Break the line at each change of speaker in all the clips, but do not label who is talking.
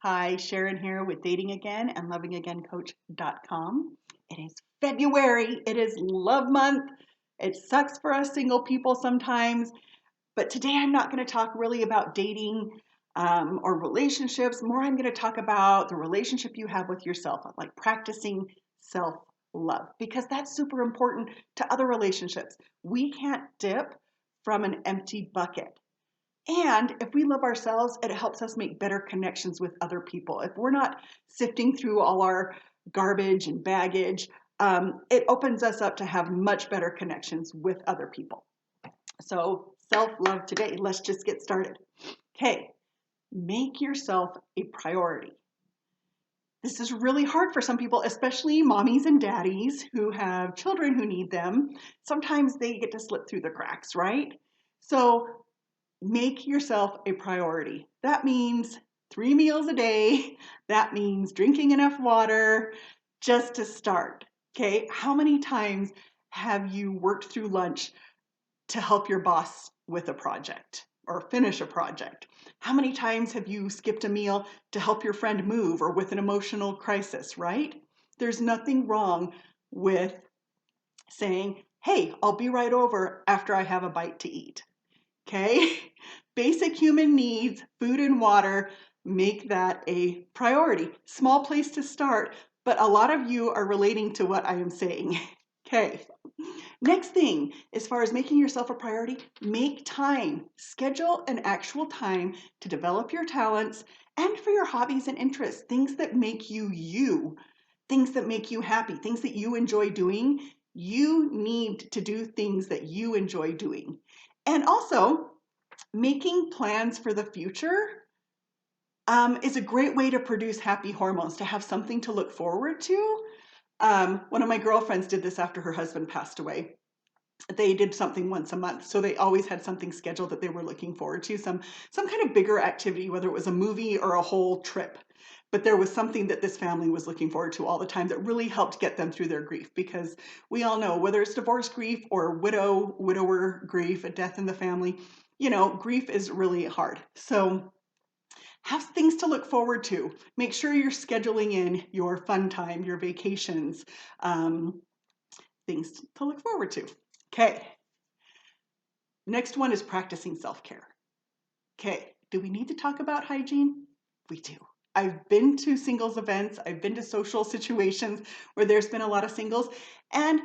Hi, Sharon here with Dating Again and LovingAgainCoach.com. It is February. It is love month. It sucks for us single people sometimes, but today I'm not going to talk really about dating or relationships. More, I'm going to talk about the relationship you have with yourself, like practicing self love, because that's super important to other relationships. We can't dip from an empty bucket. And if we love ourselves, it helps us make better connections with other people. If we're not sifting through all our garbage and baggage, it opens us up to have much better connections with other people. So, self love today. Let's just get started. Okay, make yourself a priority. This is really hard for some people, especially mommies and daddies who have children who need them. Sometimes they get to slip through the cracks, right? So, make yourself a priority. That means 3 meals a day. That means drinking enough water just to start. Okay. How many times have you worked through lunch to help your boss with a project or finish a project? How many times have you skipped a meal to help your friend move or with an emotional crisis, right? There's nothing wrong with saying, hey, I'll be right over after I have a bite to eat. Okay? Basic human needs, food and water, make that a priority. Small place to start, but a lot of you are relating to what I am saying. Okay. Next thing, as far as making yourself a priority, make time. Schedule an actual time to develop your talents and for your hobbies and interests, things that make you, things that make you happy, things that you enjoy doing. You need to do things that you enjoy doing. And also, making plans for the future is a great way to produce happy hormones, to have something to look forward to. One of my girlfriends did this after her husband passed away. They did something once a month, so they always had something scheduled that they were looking forward to, some kind of bigger activity, whether it was a movie or a whole trip. But there was something that this family was looking forward to all the time that really helped get them through their grief, because we all know whether it's divorce grief or widower grief, a death in the family, grief is really hard. So have things to look forward to. Make sure you're scheduling in your fun time, your vacations, um, things to look forward to. Okay. Next one is practicing self-care. Okay. Do we need to talk about hygiene? We do. I've been to singles events. I've been to social situations where there's been a lot of singles. And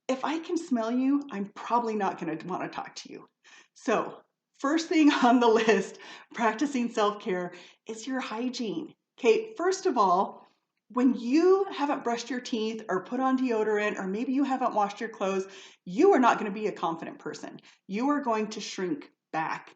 if I can smell you, I'm probably not going to want to talk to you. So, first thing on the list, practicing self-care, is your hygiene. Okay, first of all, when you haven't brushed your teeth or put on deodorant, or maybe you haven't washed your clothes, you are not going to be a confident person. You are going to shrink back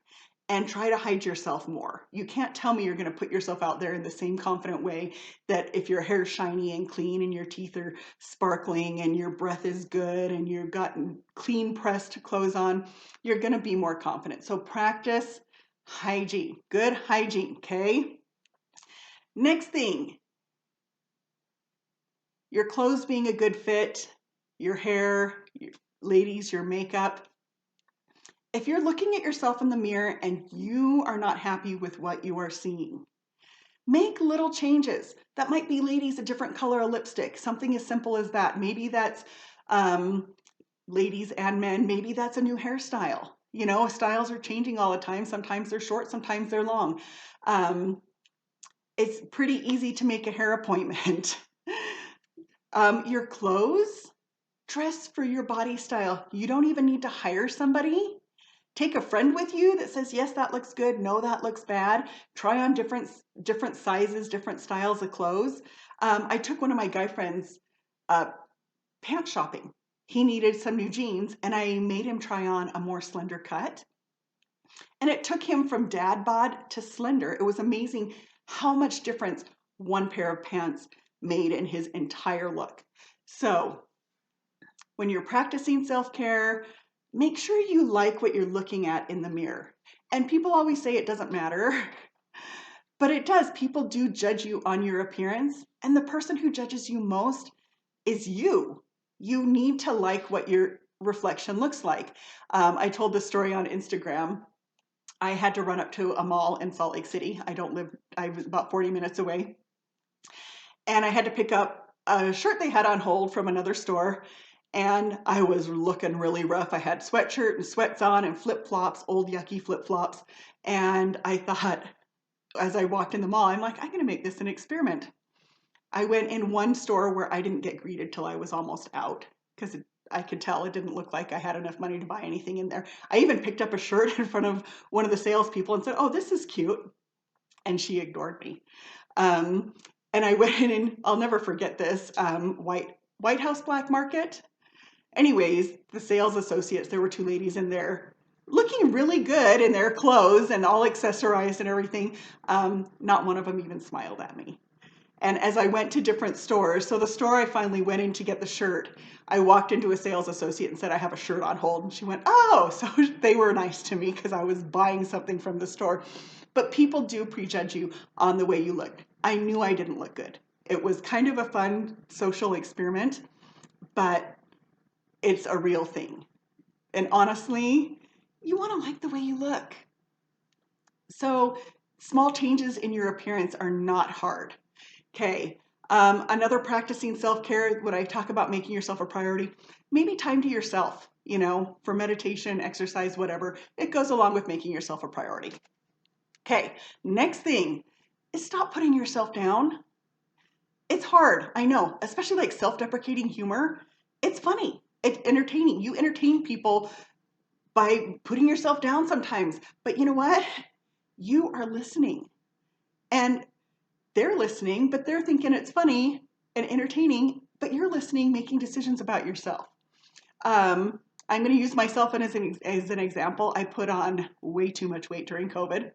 and try to hide yourself more. You can't tell me you're going to put yourself out there in the same confident way that if your hair's shiny and clean and your teeth are sparkling and your breath is good and you've got clean pressed clothes on, you're going to be more confident. So practice hygiene, good hygiene, okay? Next thing, your clothes being a good fit, your hair, ladies, your makeup. If you're looking at yourself in the mirror and you are not happy with what you are seeing, make little changes. That might be, ladies, a different color of lipstick, something as simple as that. Maybe that's, ladies and men, maybe that's a new hairstyle. Styles are changing all the time. Sometimes they're short, sometimes they're long. It's pretty easy to make a hair appointment. Your clothes, dress for your body style. You don't even need to hire somebody. Take a friend with you that says, yes, that looks good. No, that looks bad. Try on different sizes, different styles of clothes. I took one of my guy friends pants shopping. He needed some new jeans, and I made him try on a more slender cut. And it took him from dad bod to slender. It was amazing how much difference one pair of pants made in his entire look. So when you're practicing self-care, make sure you like what you're looking at in the mirror. And people always say it doesn't matter, but it does. People do judge you on your appearance, and the person who judges you most is you. You need to like what your reflection looks like. I told this story on Instagram. I had to run up to a mall in Salt Lake City. I was about 40 minutes away. And I had to pick up a shirt they had on hold from another store. And I was looking really rough. I had sweatshirt and sweats on and flip flops, old yucky flip flops. And I thought, as I walked in the mall, I'm like, I'm going to make this an experiment. I went in one store where I didn't get greeted till I was almost out because I could tell it didn't look like I had enough money to buy anything in there. I even picked up a shirt in front of one of the salespeople and said, "Oh, this is cute." And she ignored me. Um, and I went in, and I'll never forget this, White House Black Market. Anyways, the sales associates, there were two ladies in there looking really good in their clothes and all accessorized and everything. Not one of them even smiled at me. And as I went to different stores, so the store I finally went in to get the shirt, I walked into a sales associate and said, "I have a shirt on hold." And she went, "Oh," so they were nice to me because I was buying something from the store. But people do prejudge you on the way you look. I knew I didn't look good. It was kind of a fun social experiment, but it's a real thing. And honestly, you want to like the way you look. So small changes in your appearance are not hard. Okay. Another practicing self-care, when I talk about making yourself a priority, maybe time to yourself, for meditation, exercise, whatever. It goes along with making yourself a priority. Okay. Next thing is stop putting yourself down. It's hard, I know, especially like self-deprecating humor. It's funny. It's entertaining. You entertain people by putting yourself down sometimes. But you know what? You are listening. And they're listening, but they're thinking it's funny and entertaining, but you're listening, making decisions about yourself. I'm going to use myself as an example. I put on way too much weight during COVID.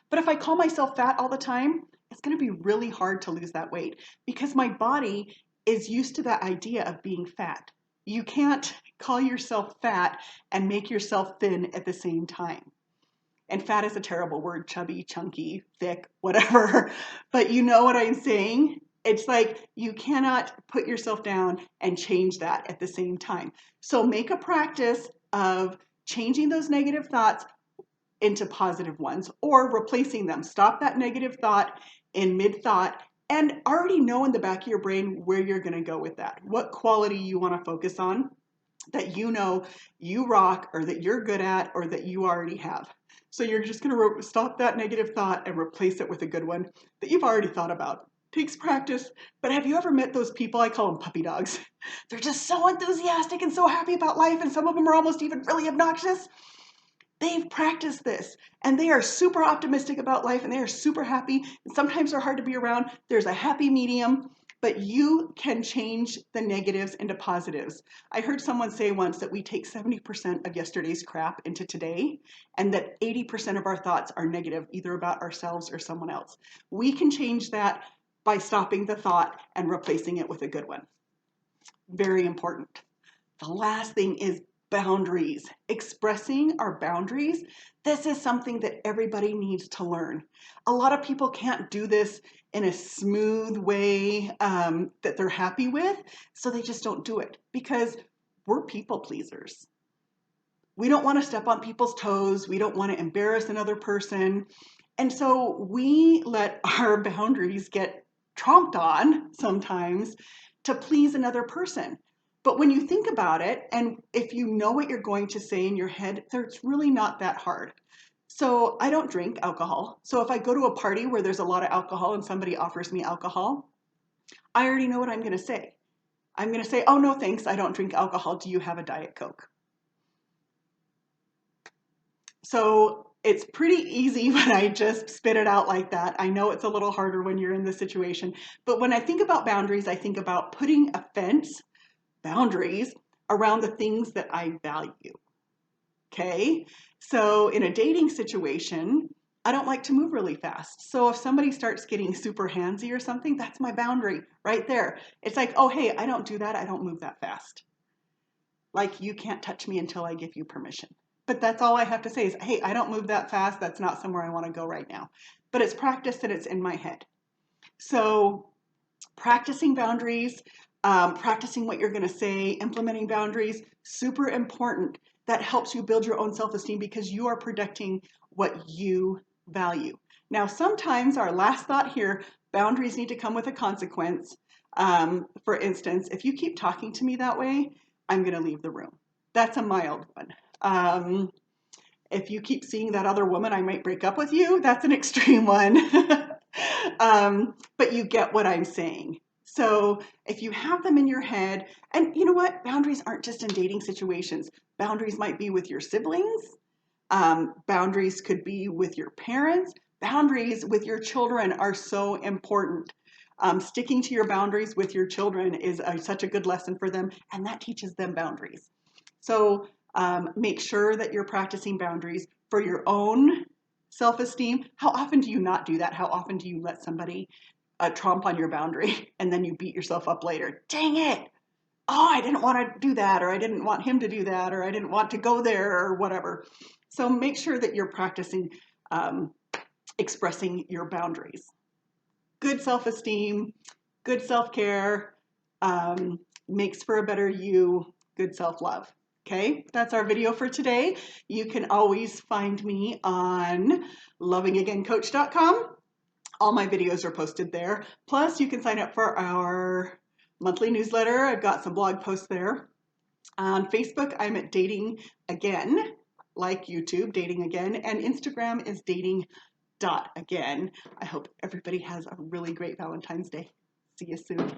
But if I call myself fat all the time, it's going to be really hard to lose that weight because my body is used to that idea of being fat. You can't call yourself fat and make yourself thin at the same time. And fat is a terrible word, chubby, chunky, thick, whatever. But you know what I'm saying? It's like you cannot put yourself down and change that at the same time. So make a practice of changing those negative thoughts into positive ones or replacing them. Stop that negative thought in mid-thought and already know in the back of your brain where you're going to go with that, what quality you want to focus on that you know you rock or that you're good at or that you already have. So you're just going to stop that negative thought and replace it with a good one that you've already thought about. Takes practice, but have you ever met those people? I call them puppy dogs. They're just so enthusiastic and so happy about life, and some of them are almost even really obnoxious. They've practiced this and they are super optimistic about life and they are super happy. And sometimes they're hard to be around. There's a happy medium, but you can change the negatives into positives. I heard someone say once that we take 70% of yesterday's crap into today and that 80% of our thoughts are negative, either about ourselves or someone else. We can change that by stopping the thought and replacing it with a good one. Very important. The last thing is boundaries. Expressing our boundaries. This is something that everybody needs to learn. A lot of people can't do this in a smooth way that they're happy with, so they just don't do it because we're people pleasers. We don't want to step on people's toes. We don't want to embarrass another person. And so we let our boundaries get tromped on sometimes to please another person. But when you think about it, and if you know what you're going to say in your head, it's really not that hard. So I don't drink alcohol. So if I go to a party where there's a lot of alcohol and somebody offers me alcohol, I already know what I'm going to say. I'm going to say, "Oh, no, thanks. I don't drink alcohol. Do you have a Diet Coke?" So it's pretty easy when I just spit it out like that. I know it's a little harder when you're in this situation. But when I think about boundaries, I think about putting a fence, boundaries, around the things that I value. Okay? So in a dating situation, I don't like to move really fast. So if somebody starts getting super handsy or something, that's my boundary right there. It's like, "Oh, hey, I don't do that. I don't move that fast." Like, you can't touch me until I give you permission. But that's all I have to say is, "Hey, I don't move that fast. That's not somewhere I want to go right now." But it's practice and it's in my head. So practicing boundaries, practicing what you're going to say, implementing boundaries, super important. That helps you build your own self-esteem because you are projecting what you value. Now, sometimes our last thought here, boundaries need to come with a consequence. For instance, if you keep talking to me that way, I'm going to leave the room. That's a mild one. If you keep seeing that other woman, I might break up with you. That's an extreme one. But you get what I'm saying. So if you have them in your head, and you know what? Boundaries aren't just in dating situations. Boundaries might be with your siblings. Boundaries could be with your parents. Boundaries with your children are so important. Sticking to your boundaries with your children is such a good lesson for them, and that teaches them boundaries. So make sure that you're practicing boundaries for your own self-esteem. How often do you not do that? How often do you let somebody tromp on your boundary and then you beat yourself up later? Dang it! Oh, I didn't want to do that, or I didn't want him to do that, or I didn't want to go there, or whatever. So make sure that you're practicing expressing your boundaries. Good self-esteem, good self-care, makes for a better you, good self-love. Okay, that's our video for today. You can always find me on lovingagaincoach.com. All my videos are posted there. Plus, you can sign up for our monthly newsletter. I've got some blog posts there. On Facebook, I'm at Dating Again, like YouTube, Dating Again, and Instagram is dating.again. I hope everybody has a really great Valentine's Day. See you soon.